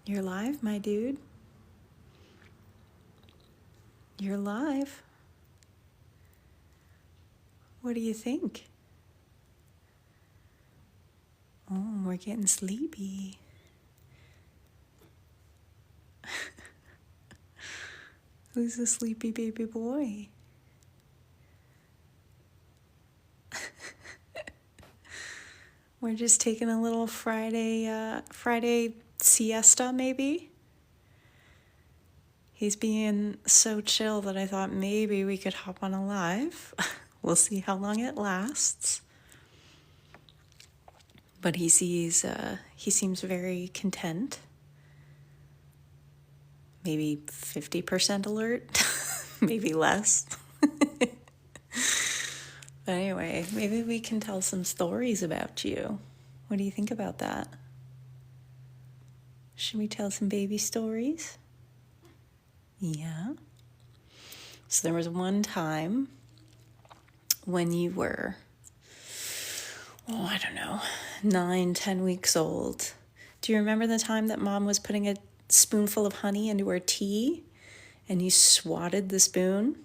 You're live, my dude. You're live. What do you think? Oh, we're getting sleepy. Who's the sleepy baby boy? We're just taking a little Friday siesta, maybe. He's being so chill that I thought maybe we could hop on a live. We'll see how long it lasts. But he seems very content. Maybe 50% alert, maybe less. But anyway, maybe we can tell some stories about you. What do you think about that? Should we tell some baby stories? Yeah. So there was one time when you were, I don't know, 9, 10 weeks old. Do you remember the time that Mom was putting a spoonful of honey into her tea and you swatted the spoon?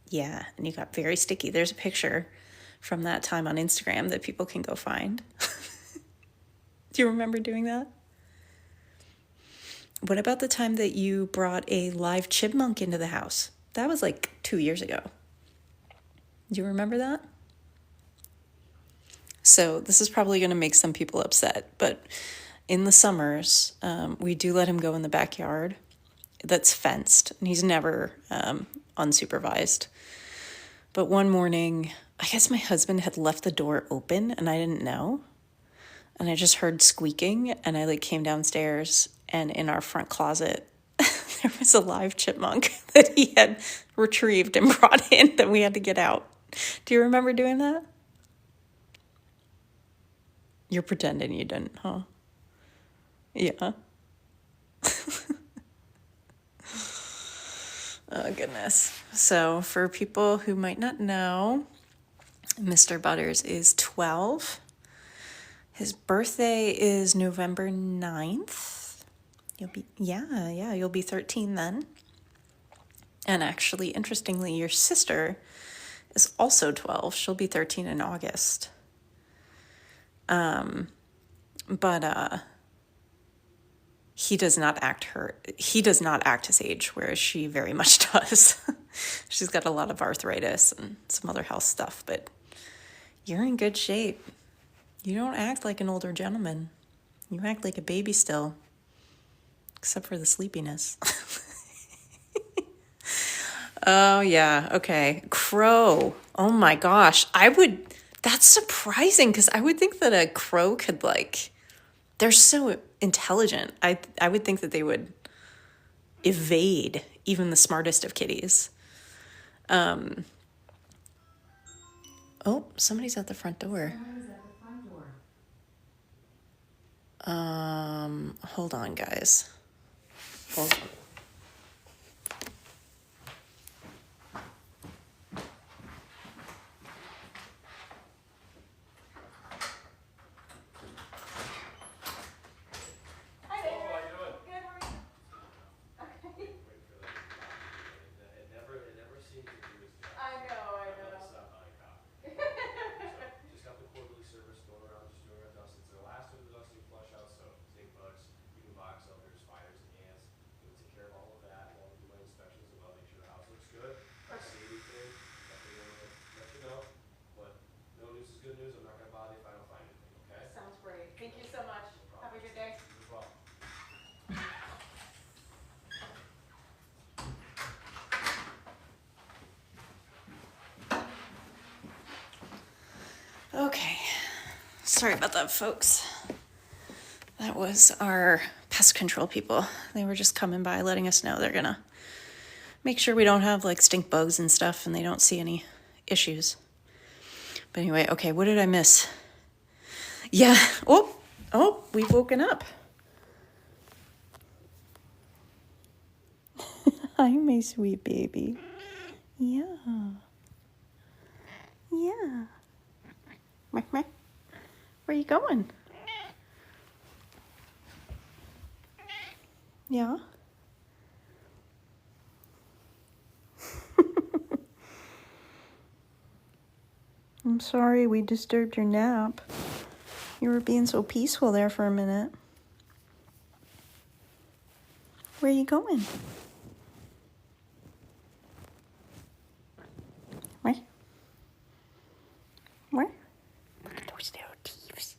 Yeah, and you got very sticky. There's a picture from that time on Instagram that people can go find. Do you remember doing that? What about the time that you brought a live chipmunk into the house? That was like 2 years ago. Do you remember that? So this is probably going to make some people upset, but in the summers, we do let him go in the backyard that's fenced, and he's never unsupervised. But one morning, I guess my husband had left the door open and I didn't know. And I just heard squeaking and I came downstairs, and in our front closet, there was a live chipmunk that he had retrieved and brought in that we had to get out. Do you remember doing that? You're pretending you didn't, huh? Yeah. Oh, goodness. So for people who might not know, Mr. Butters is 12. His birthday is November 9th. You'll be 13 then. And actually, interestingly, your sister is also 12. She'll be 13 in August. But he does not act his age, whereas she very much does. She's got a lot of arthritis and some other health stuff, but you're in good shape. You don't act like an older gentleman. You act like a baby still, except for the sleepiness. Oh, yeah. Okay. Crow. Oh, my gosh. That's surprising because I would think that a crow could, they're so intelligent. I would think that they would evade even the smartest of kitties. Oh, somebody's at the front door. Hold on, guys. Hold on. Okay, sorry about that, folks. That was our pest control people. They were just coming by letting us know they're gonna make sure we don't have stink bugs and stuff and they don't see any issues. But anyway, okay, what did I miss? Yeah, oh, we've woken up. Hi, my sweet baby. Yeah. Where are you going? Yeah. I'm sorry we disturbed your nap. You were being so peaceful there for a minute. Where are you going? Where? Where? Look at those little thieves.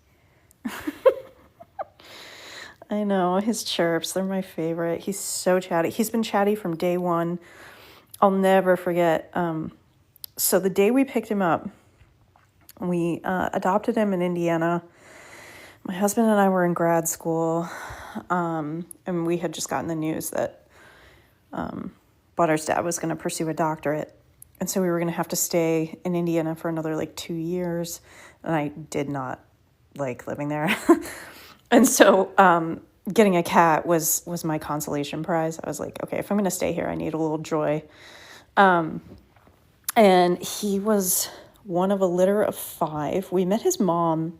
I know, his chirps, they're my favorite. He's so chatty. He's been chatty from day one. I'll never forget. So the day we picked him up, we adopted him in Indiana. My husband and I were in grad school, and we had just gotten the news that Butter's dad was going to pursue a doctorate. And so we were going to have to stay in Indiana for another 2 years. And I did not like living there. And so getting a cat was my consolation prize. I was like, okay, if I'm going to stay here, I need a little joy. And he was one of a litter of 5. We met his mom.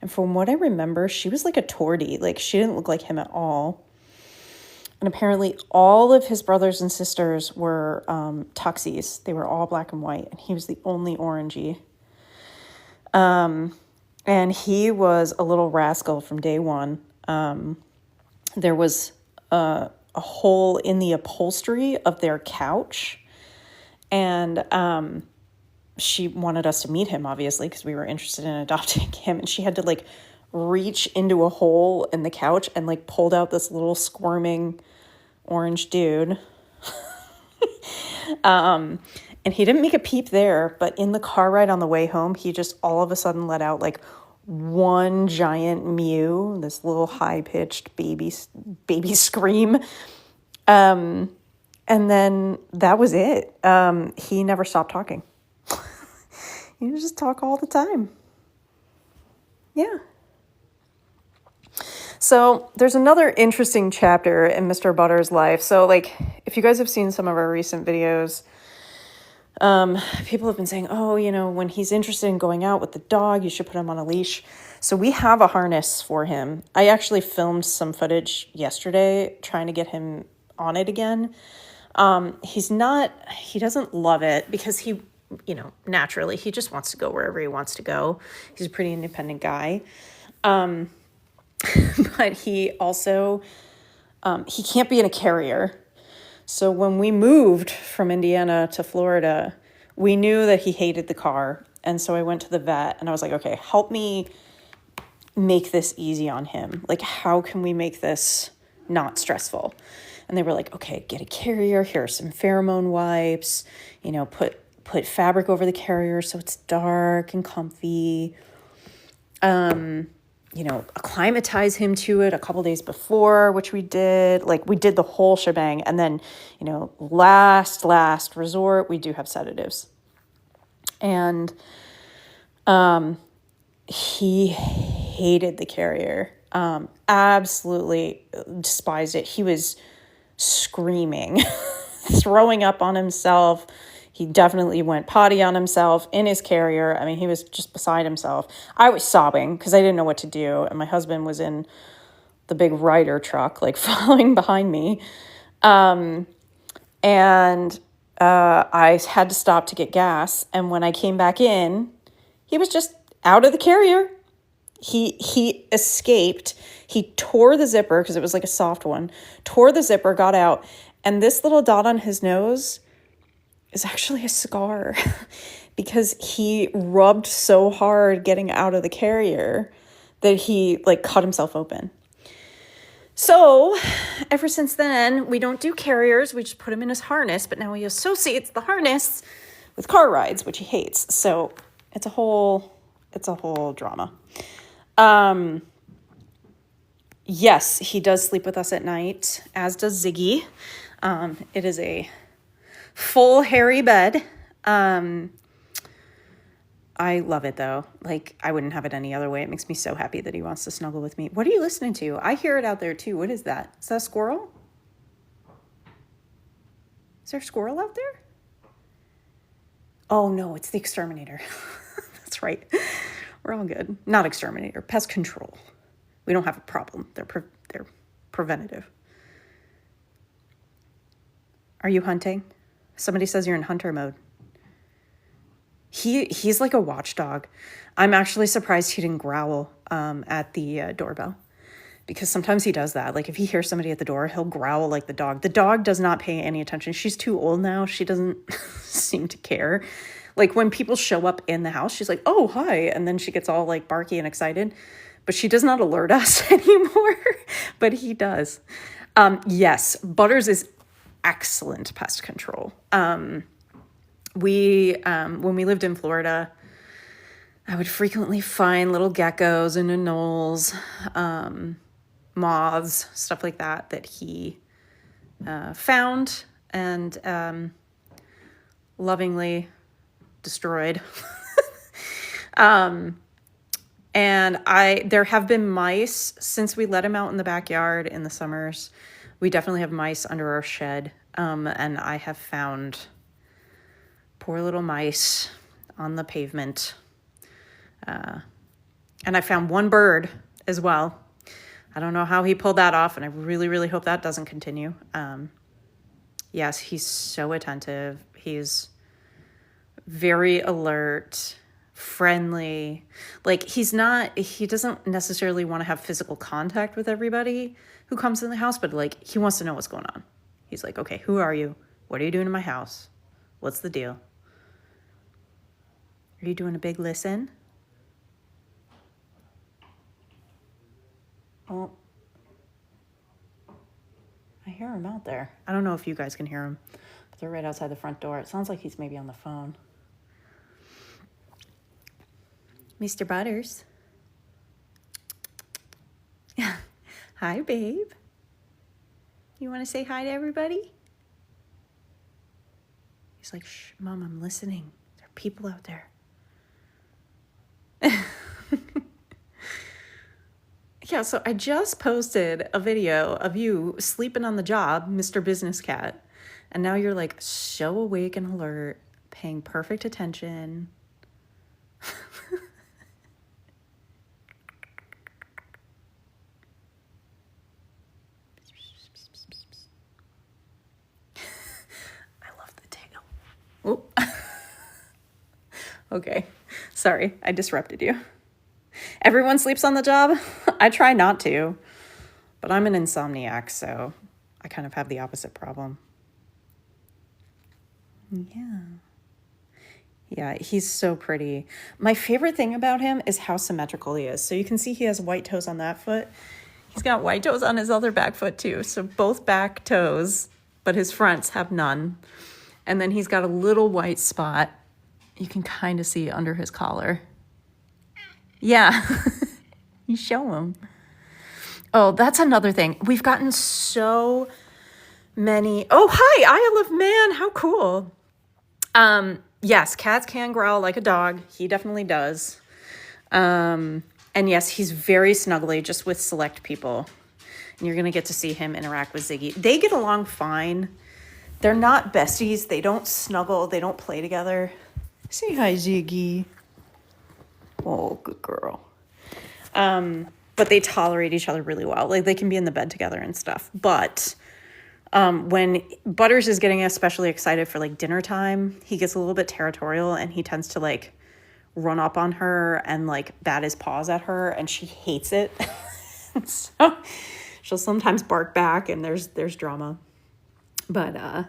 And from what I remember, she was like a tortie. She didn't look like him at all. And apparently all of his brothers and sisters were tuxies. They were all black and white. And he was the only orangey. And he was a little rascal from day one. There was a hole in the upholstery of their couch. And she wanted us to meet him, obviously, because we were interested in adopting him. And she had to reach into a hole in the couch and pulled out this little squirming orange dude. And he didn't make a peep there, but in the car ride on the way home, he just all of a sudden let out one giant mew, this little high-pitched baby scream. And then that was it. He never stopped talking. He would just talk all the time. Yeah. So there's another interesting chapter in Mr. Butter's life. So if you guys have seen some of our recent videos, people have been saying, oh, when he's interested in going out with the dog, you should put him on a leash. So we have a harness for him. I actually filmed some footage yesterday trying to get him on it again. He doesn't love it because he, naturally, he just wants to go wherever he wants to go. He's a pretty independent guy. But he also, he can't be in a carrier. So when we moved from Indiana to Florida, we knew that he hated the car. And so I went to the vet and I was like, okay, help me make this easy on him. How can we make this not stressful? And they were like, okay, get a carrier. Here are some pheromone wipes, put fabric over the carrier so it's dark and comfy. Acclimatize him to it a couple days before, which we did. We did the whole shebang. And then, last resort, we do have sedatives. And he hated the carrier. Absolutely despised it. He was screaming, throwing up on himself. He definitely went potty on himself in his carrier. I mean, he was just beside himself. I was sobbing because I didn't know what to do. And my husband was in the big Ryder truck, following behind me. I had to stop to get gas. And when I came back in, he was just out of the carrier. He escaped. He tore the zipper because it was a soft one, tore the zipper, got out. And this little dot on his nose is actually a scar because he rubbed so hard getting out of the carrier that he cut himself open. So ever since then, we don't do carriers. We just put him in his harness, but now he associates the harness with car rides, which he hates. So it's a whole drama. Yes, he does sleep with us at night, as does Ziggy. It is a full hairy bed. I love it though. I wouldn't have it any other way. It makes me so happy that he wants to snuggle with me. What are you listening to? I hear it out there too. What is that? Is that a squirrel? Is there a squirrel out there? Oh no, it's the exterminator. That's right. We're all good. Not exterminator, pest control. We don't have a problem. They're preventative. Are you hunting? Somebody says you're in hunter mode. He's like a watchdog. I'm actually surprised he didn't growl at the doorbell, because sometimes he does that. Like if he hears somebody at the door, he'll growl like the dog. The dog does not pay any attention. She's too old now. She doesn't seem to care. Like when people show up in the house, she's like, oh, hi. And then she gets all like barky and excited, but she does not alert us anymore, but he does. Yes, Butters is excellent pest control. When we lived in Florida, I would frequently find little geckos and anoles, moths, stuff like that he found and lovingly destroyed. And there have been mice since we let him out in the backyard in the summers. We definitely have mice under our shed. And I have found poor little mice on the pavement. And I found one bird as well. I don't know how he pulled that off, and I really, really hope that doesn't continue. Yes, he's so attentive. He's very alert, friendly. Like he doesn't necessarily want to have physical contact with everybody who comes in the house, but like he wants to know what's going on. He's like, okay, who are you? What are you doing in my house? What's the deal? Are you doing a big listen? Oh, I hear him out there. I don't know if you guys can hear him, but they're right outside the front door. It sounds like he's maybe on the phone. Mr. Butters. Hi, babe. You want to say hi to everybody? He's like, shh, Mom, I'm listening. There are people out there. Yeah, so I just posted a video of you sleeping on the job, Mr. Business Cat. And now you're like so awake and alert, paying perfect attention. I love the tail. Oh. Okay, sorry, I disrupted you. Everyone sleeps on the job. I try not to, but I'm an insomniac, so I kind of have the opposite problem. Yeah, he's so pretty. My favorite thing about him is how symmetrical he is. So you can see he has white toes on that foot. He's got white toes on his other back foot too. So both back toes, but his fronts have none. And then he's got a little white spot you can kind of see under his collar. Yeah, you show him. Oh, that's another thing. We've gotten so many. Oh, hi, Isle of Man. How cool. Yes, cats can growl like a dog. He definitely does. And yes, he's very snuggly just with select people. And you're going to get to see him interact with Ziggy. They get along fine. They're not besties. They don't snuggle. They don't play together. Say hi, Ziggy. Oh, good girl. But they tolerate each other really well. Like they can be in the bed together and stuff. But when Butters is getting especially excited for like dinner time, he gets a little bit territorial and he tends to like run up on her and like bat his paws at her, and she hates it. So she'll sometimes bark back and there's drama. But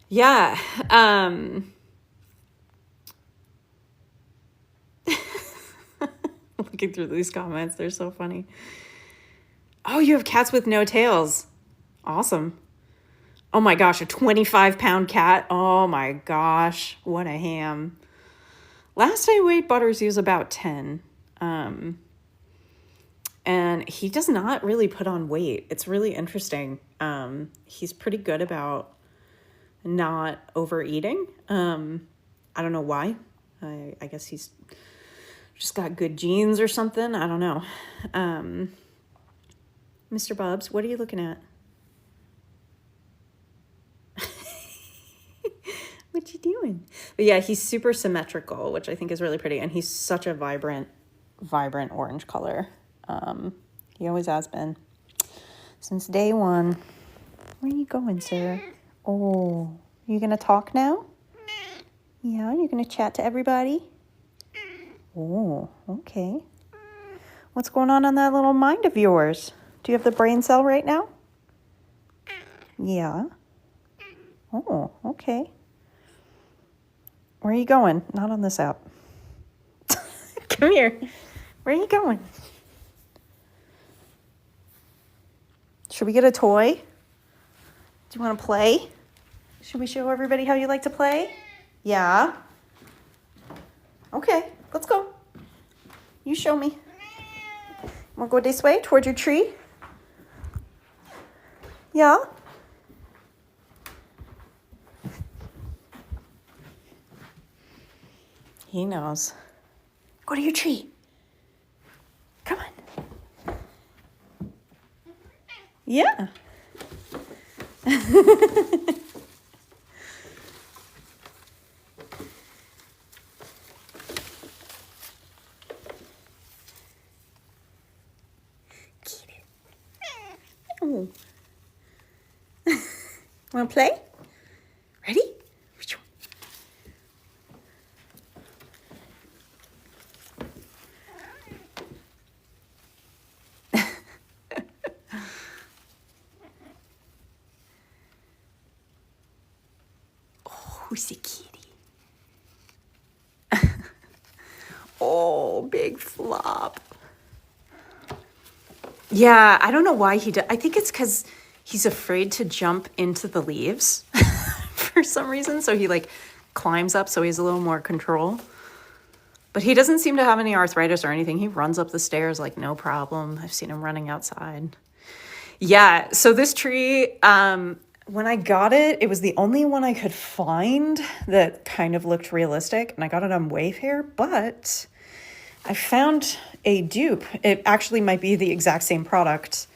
yeah. Looking through these comments, they're so funny. Oh, you have cats with no tails. Awesome. Oh my gosh, a 25-pound cat. Oh my gosh, what a ham. Last I weighed Butters, he was about 10. And he does not really put on weight. It's really interesting. He's pretty good about not overeating. I don't know why. I guess he's just got good genes or something. I don't know. Mr. Bubs, what are you looking at? What you doing? But yeah, he's super symmetrical, which I think is really pretty. And he's such a vibrant orange color. He always has been since day one. Where are you going, sir? Oh, you gonna talk now? Yeah, you're gonna chat to everybody? Oh, okay. What's going on that little mind of yours? Do you have the brain cell right now? Yeah. Oh, okay. Where are you going? Not on this app. Come here. Where are you going? Should we get a toy? Do you want to play? Should we show everybody how you like to play? Yeah. Okay, let's go. You show me. Want to go this way toward your tree? Yeah. He knows. Go to your tree. Come on. Yeah. Oh. Want to play? Ready? Who's the kitty? Oh, big flop. Yeah, I don't know why he does. I think it's because he's afraid to jump into the leaves for some reason. So he like climbs up so he has a little more control. But he doesn't seem to have any arthritis or anything. He runs up the stairs like no problem. I've seen him running outside. Yeah, so this tree, when I got it, it was the only one I could find that kind of looked realistic. And I got it on Wayfair, but I found a dupe. It actually might be the exact same product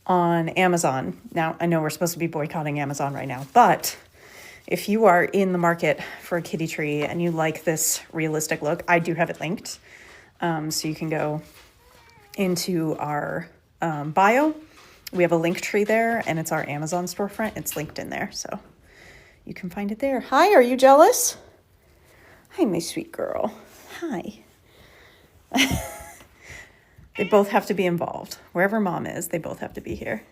on Amazon. Now, I know we're supposed to be boycotting Amazon right now, but if you are in the market for a kitty tree and you like this realistic look, I do have it linked. So you can go into our bio. We have a link tree there, and it's our Amazon storefront. It's linked in there, so you can find it there. Hi, are you jealous? Hi, my sweet girl. Hi. They both have to be involved. Wherever mom is, they both have to be here.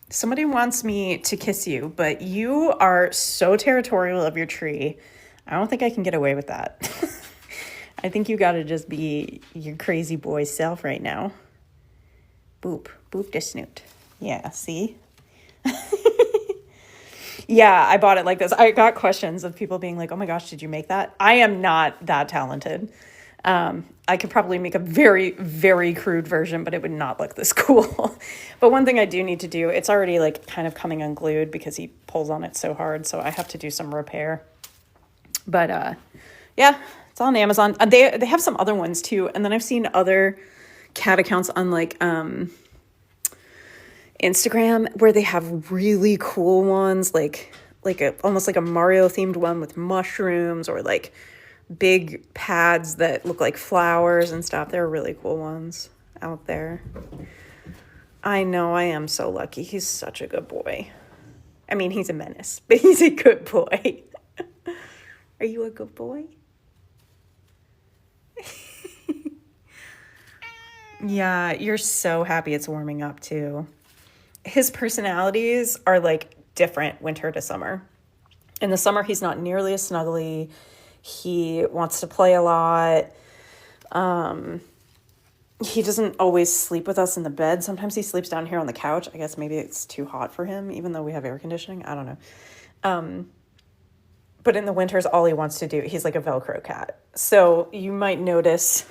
Somebody wants me to kiss you, but you are so territorial of your tree. I don't think I can get away with that. I think you got to just be your crazy boy self right now. Boop. Boop the snoot. Yeah, see? Yeah, I bought it like this. I got questions of people being like, oh my gosh, did you make that? I am not that talented. I could probably make a very, very crude version, but it would not look this cool. But one thing I do need to do, it's already like kind of coming unglued because he pulls on it so hard. So I have to do some repair. But yeah, it's on Amazon. They have some other ones too. And then I've seen other cat accounts on like Instagram where they have really cool ones, like almost like a Mario themed one with mushrooms, or like big pads that look like flowers and stuff. There are really cool ones out there. I know, I am so lucky. He's such a good boy. I mean, he's a menace, but he's a good boy. Are you a good boy? Yeah, you're so happy it's warming up too. His personalities are like different winter to summer. In the summer, he's not nearly as snuggly. He wants to play a lot. He doesn't always sleep with us in the bed. Sometimes he sleeps down here on the couch. I guess maybe it's too hot for him, even though we have air conditioning. I don't know. But in the winters, all he wants to do, he's like a Velcro cat. So you might notice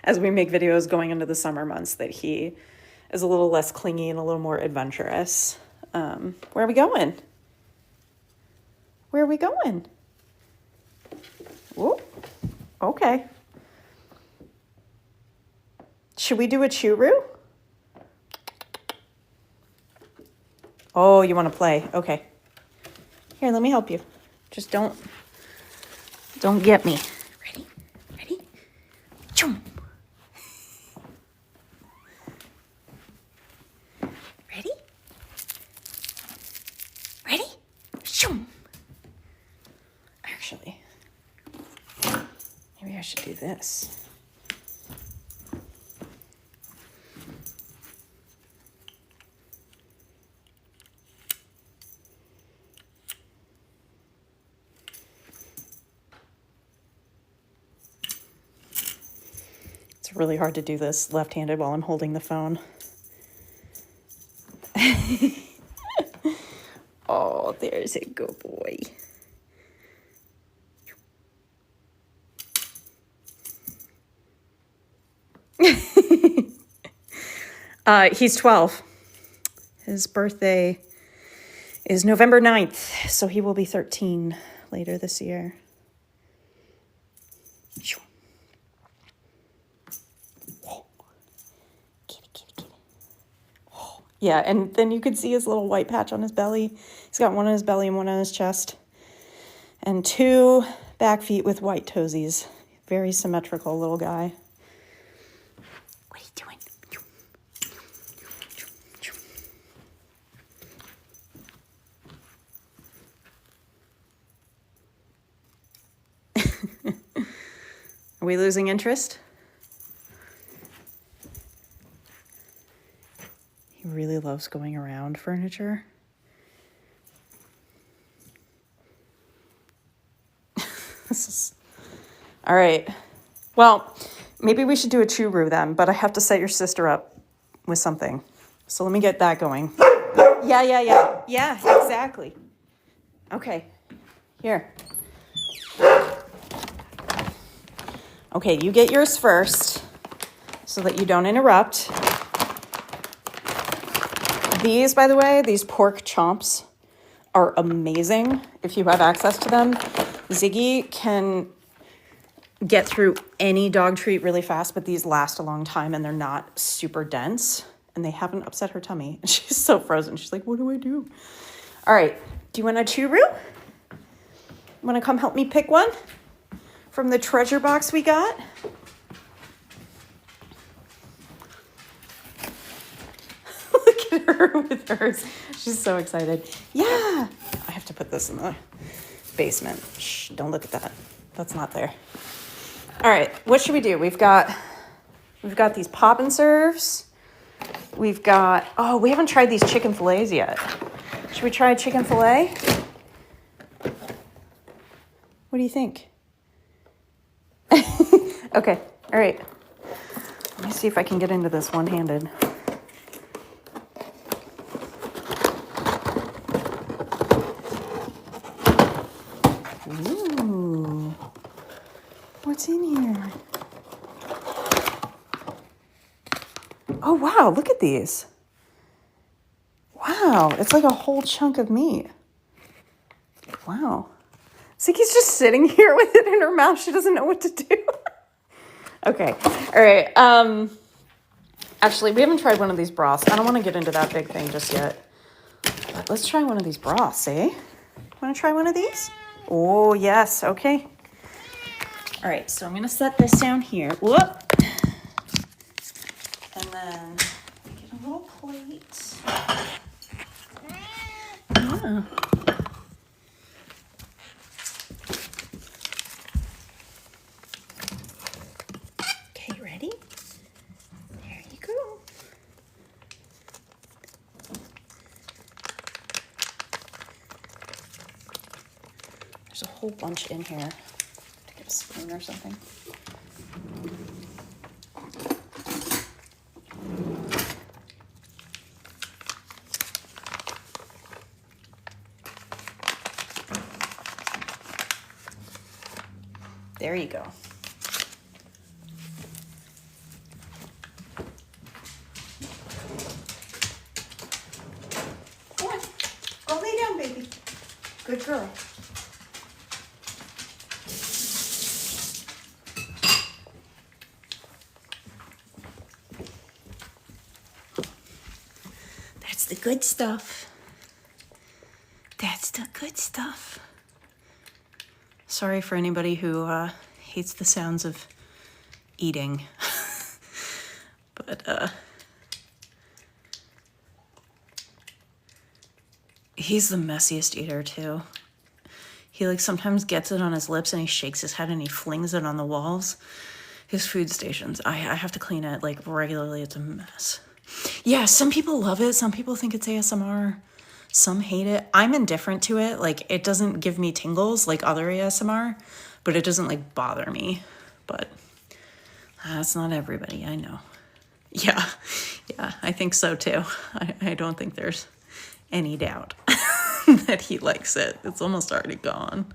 as we make videos going into the summer months that he is a little less clingy and a little more adventurous. Where are we going? Where are we going? Ooh, okay. Should we do a choo-roo? Oh, you want to play? Okay. Here, let me help you. Just don't get me. Ready? Ready? Choom. Ready? should do this. It's really hard to do this left-handed while I'm holding the phone. Oh, there's a good boy. He's 12. His birthday is November 9th, so he will be 13 later this year. Kitty, kitty, kitty. Yeah, and then you could see his little white patch on his belly. He's got one on his belly and one on his chest. And 2 back feet with white toesies. Very symmetrical little guy. What are you doing? Are we losing interest? He really loves going around furniture. This is... All right. Well, maybe we should do a churu then, but I have to set your sister up with something. So let me get that going. Yeah. Yeah, exactly. Okay. Here. Okay, you get yours first so that you don't interrupt. These, by the way, these pork chomps are amazing if you have access to them. Ziggy can get through any dog treat really fast, but these last a long time and they're not super dense and they haven't upset her tummy. And she's so frozen. She's like, what do I do? All right, do you want a churu? Want to come help me pick one from the treasure box we got? Look at her with hers. She's so excited. Yeah. I have to put this in the basement. Shh, don't look at that. That's not there. All right, what should we do? We've got these pop and serves. We've got, oh, we haven't tried these chicken fillets yet. Should we try a chicken fillet? What do you think? Okay, all right. Let me see if I can get into this one-handed. Ooh, what's in here? Oh, wow, look at these. Wow, it's like a whole chunk of meat. Wow. Ziggy's just sitting here with it in her mouth. She doesn't know what to do. Okay, all right. Actually, we haven't tried one of these broths. I don't want to get into that big thing just yet. But let's try one of these broths, eh? Want to try one of these? Oh, yes, okay. All right, so I'm going to set this down here. Whoop. And then get a little plate. Yeah. Okay, ready? There you go. There's a whole bunch in here. To get a spoon or something. There you go. Come on, go lay down, baby. Good girl. That's the good stuff. That's the good stuff. Sorry for anybody who hates the sounds of eating. But he's the messiest eater too. He like sometimes gets it on his lips and he shakes his head and he flings it on the walls. His food stations. I have to clean it like regularly. It's a mess. Yeah, some people love it. Some people think it's ASMR. Some hate it. I'm indifferent to it. Like, it doesn't give me tingles like other ASMR, but it doesn't like bother me. But that's not everybody, I know. Yeah, I think so too. I don't think there's any doubt that he likes it. It's almost already gone.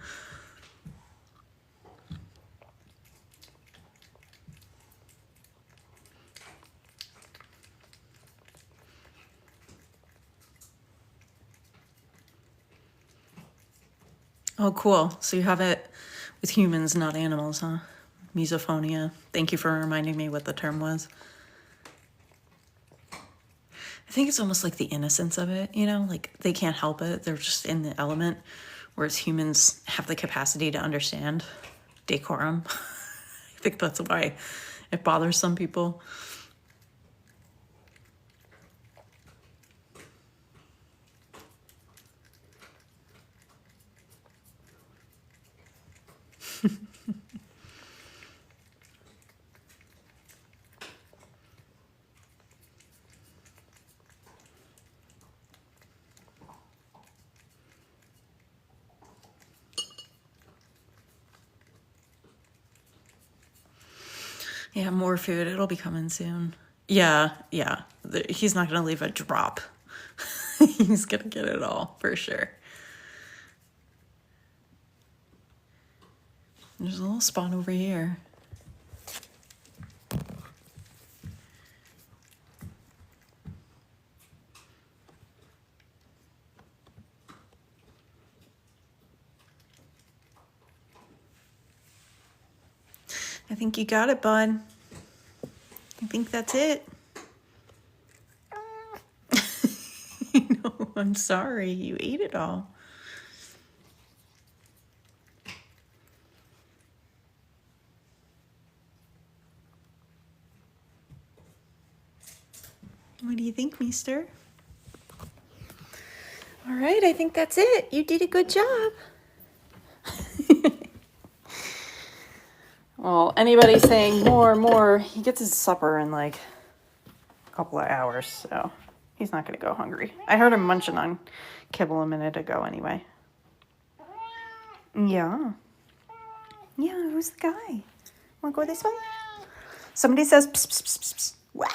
Oh, cool. So you have it with humans, not animals, huh? Misophonia. Thank you for reminding me what the term was. I think it's almost like the innocence of it, you know? Like, they can't help it. They're just in the element, whereas humans have the capacity to understand decorum. I think that's why it bothers some people. Yeah, more food. It'll be coming soon. Yeah. He's not going to leave a drop. He's going to get it all, for sure. There's a little spot over here. I think you got it, bud. I think that's it. No, I'm sorry. You ate it all. What do you think, mister? All right, I think that's it. You did a good job. Well, anybody saying more, he gets his supper in like a couple of hours, so he's not going to go hungry. I heard him munching on kibble a minute ago anyway. Yeah. Yeah, who's the guy? Want to go this way? Somebody says, pss, pss, pss, pss, pss. Wow.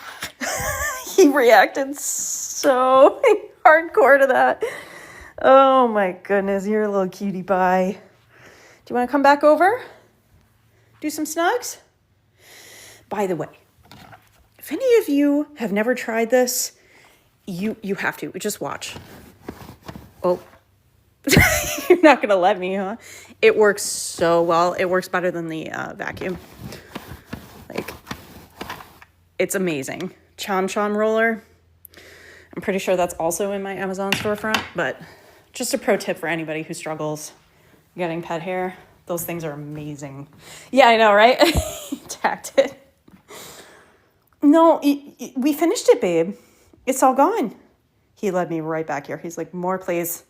He reacted so hardcore to that. Oh my goodness, you're a little cutie pie. Do you want to come back over? Do some snugs? By the way, if any of you have never tried this, you have to. Just watch. Oh, you're not going to let me, huh? It works so well. It works better than the vacuum. Like, it's amazing. Chom Chom roller. I'm pretty sure that's also in my Amazon storefront, but just a pro tip for anybody who struggles getting pet hair. Those things are amazing. Yeah, I know, right? Tacked it. No, we finished it, babe. It's all gone. He led me right back here. He's like, more, please.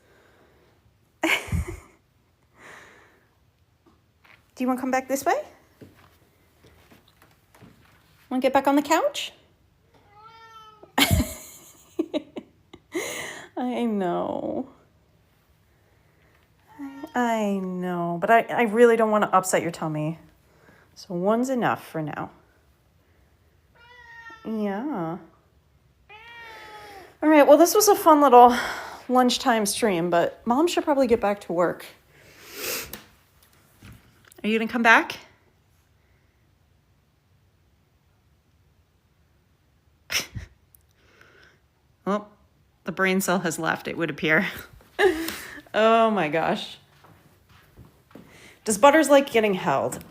Do you want to come back this way? Want to get back on the couch? I know. I know, but I really don't want to upset your tummy. So one's enough for now. Yeah. All right, well, this was a fun little lunchtime stream, but Mom should probably get back to work. Are you going to come back? Well, the brain cell has left, it would appear. Oh my gosh. Does Butters like getting held?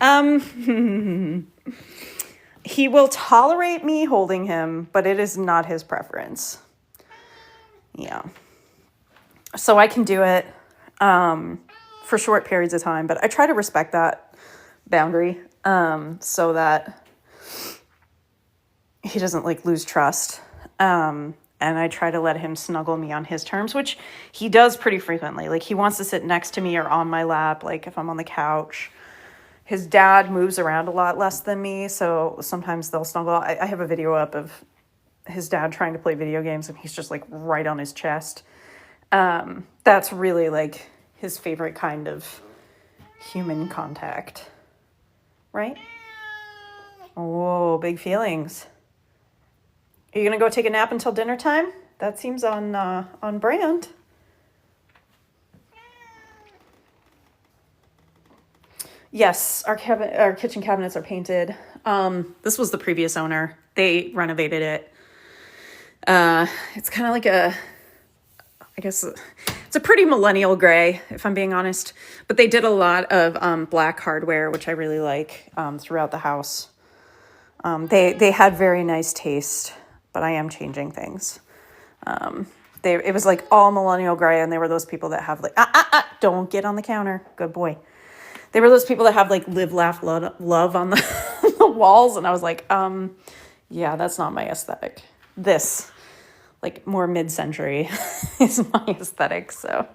He will tolerate me holding him, but it is not his preference. Yeah. So I can do it for short periods of time, but I try to respect that boundary so that he doesn't like lose trust. And and I try to let him snuggle me on his terms, which he does pretty frequently. Like, he wants to sit next to me or on my lap, like if I'm on the couch. His dad moves around a lot less than me, so sometimes they'll snuggle. I have a video up of his dad trying to play video games, and he's just like right on his chest. That's really like his favorite kind of human contact, right? Oh, big feelings. Are you gonna go take a nap until dinner time? That seems on brand. Yes, our kitchen cabinets are painted. This was the previous owner. They renovated it. It's kind of like I guess it's a pretty millennial gray, if I'm being honest. But they did a lot of black hardware, which I really like, throughout the house. They had very nice taste, but I am changing things. It was like all millennial gray, and they were those people that have like, don't get on the counter. Good boy. They were those people that have like live, laugh, love on the walls. And I was like, yeah, that's not my aesthetic. This, like more mid-century is my aesthetic. So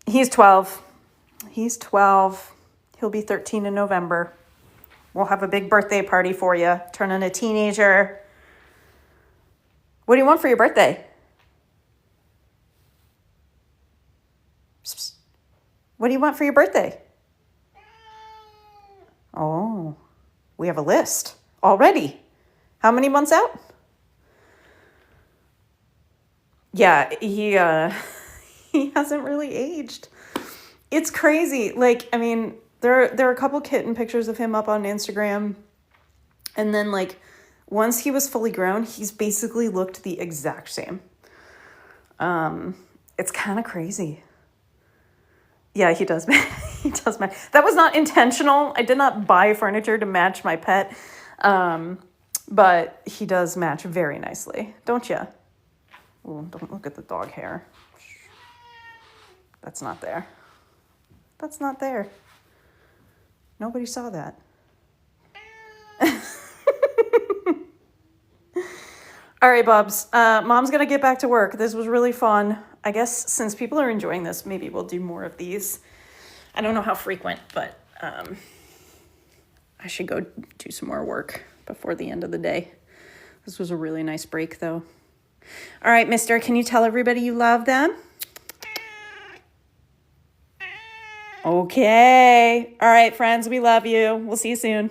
he's 12. He's 12. He'll be 13 in November. We'll have a big birthday party for you. Turning a teenager. What do you want for your birthday? What do you want for your birthday? Oh, we have a list already. How many months out? Yeah, he hasn't really aged. It's crazy. Like, I mean, there are a couple kitten pictures of him up on Instagram. And then like once he was fully grown, he's basically looked the exact same. It's kind of crazy. Yeah, he does. He does match. That was not intentional. I did not buy furniture to match my pet. But he does match very nicely. Don't you? Ooh, don't look at the dog hair. That's not there. That's not there. Nobody saw that. All right, Bubs. Mom's going to get back to work. This was really fun. I guess since people are enjoying this, maybe we'll do more of these. I don't know how frequent, but I should go do some more work before the end of the day. This was a really nice break, though. All right, mister, can you tell everybody you love them? Okay. All right, friends, we love you. We'll see you soon.